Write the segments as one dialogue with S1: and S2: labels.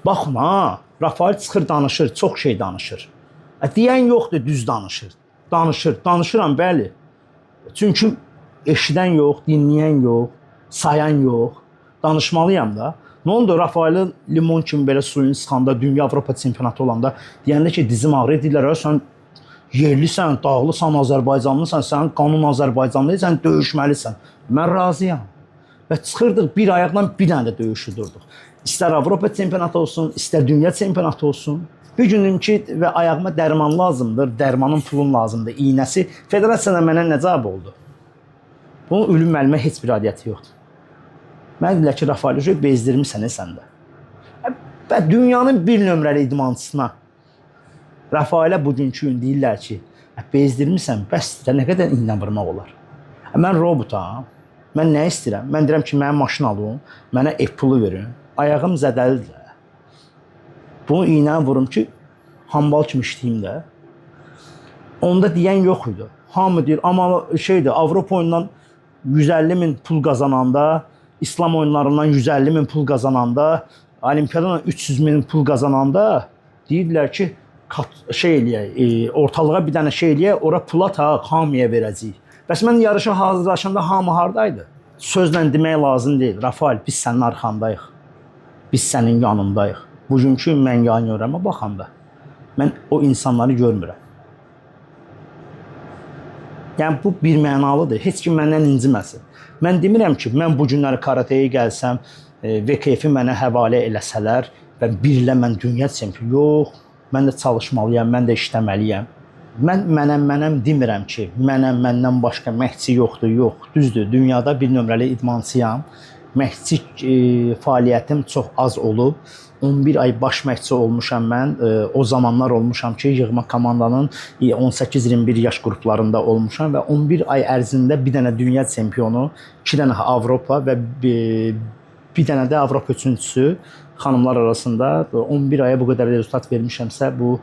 S1: Baxın ha, Rafael çıxır danışır, çox şey danışır. Deyən yoxdur, düz danışır. Danışıram bəli. Çünki eşidən yox, dinləyən yox, sayan yox. Danışmalıyam da. Nə oldu Rafael'i limon kimi belə suyun sıxanda, dünya Avropa çempionatı olanda deyəndə ki, dizim ağrır, deyirlər, sən yerlisən, dağlısan, Azərbaycanlısan, sən qanun Azərbaycanlı, sən döyüşməlisən. Mən razıyam. Və çıxırdıq bir ayaqla bir dənə də döyüşü durduq. İstər Avropa çempionatı olsun, istər dünya çempionatı olsun. Bir günüm ki, və ayağıma dərman lazımdır, dərmanın pulun lazımdır, iynəsi. Federasiyadan mənə nə cavab oldu? Bunun ölüm müəllimə heç bir adiyyəti yoxdur. Mən deyirlər ki, Rafael bezdirmirsən səndə. Və dünyanın bir nömrəli idmançısına Rafael'ə bugünkü gün deyirlər ki, bezdirmirsən, bəs nə qədər iynə vurmaq olar? Mən robotam. Mən nə istəyirəm? Mən deyirəm ki, mənə maşın alın, mənə ev pulu verin. Ayağım zədəlidir. Bunu iynəni vurum ki, hambal kimi işləyim də. Onda deyən yox idi. Hamı deyir, amma şeydir, Avropa oyundan 150 min pul qazananda, İslam oyunlarından 150 min pul qazananda, Olimpiyadan 300 min pul qazananda deyirlər ki, ortalığa bir dənə şey eləyək, ora pula hamıya verəcəyik. Bəs mən yarışa hazırlaşanda hamı hardaydı? Sözlə demək lazım deyil. Rafael, biz sənin arxandayıq. Biz sənin yanındayıq. Bugünkü mən yan görəmə baxanda, mən o insanları görmürəm. Yəni, bu bir mənalıdır. Heç kim məndən inciməsin. Mən demirəm ki, mən bu günləri karatəyə gəlsəm, VKF-i mənə həvalə eləsələr və birlə mən dünya çempionu, yox, mən də çalışmalıyam, mən də işləməliyəm. Mən mənəm demirəm ki, məndən başqa məhdçi yoxdur, yox. Düzdür, dünyada bir nömrəli idmançıyam. Məhdçi fəaliyyətim çox az olub. 11 ay baş məhdçi olmuşam mən. O zamanlar olmuşam ki, yığma komandanın 18-21 yaş qruplarında olmuşam və 11 ay ərzində bir dənə dünya çempionu, 2 dənə Avropa və bir dənə də Avropa üçüncüsü xanımlar arasında 11 aya bu qədər rezultat vermişəmsə, bu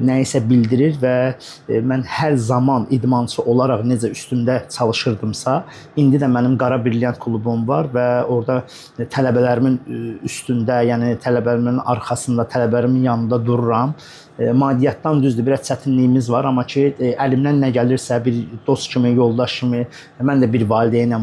S1: nəyisə bildirir və mən hər zaman idmançı olaraq necə üstümdə çalışırdımsa, indi də mənim Qara Brilyant klubum var və orada tələbələrimin üstündə, yəni tələbələrimin arxasında, tələbələrimin yanında dururam. Maddiyyatdan düzdür, biraz çətinliyimiz var, amma ki, əlimdən nə gəlirsə, bir dost kimi, yoldaş kimi, mən də bir valideynəm.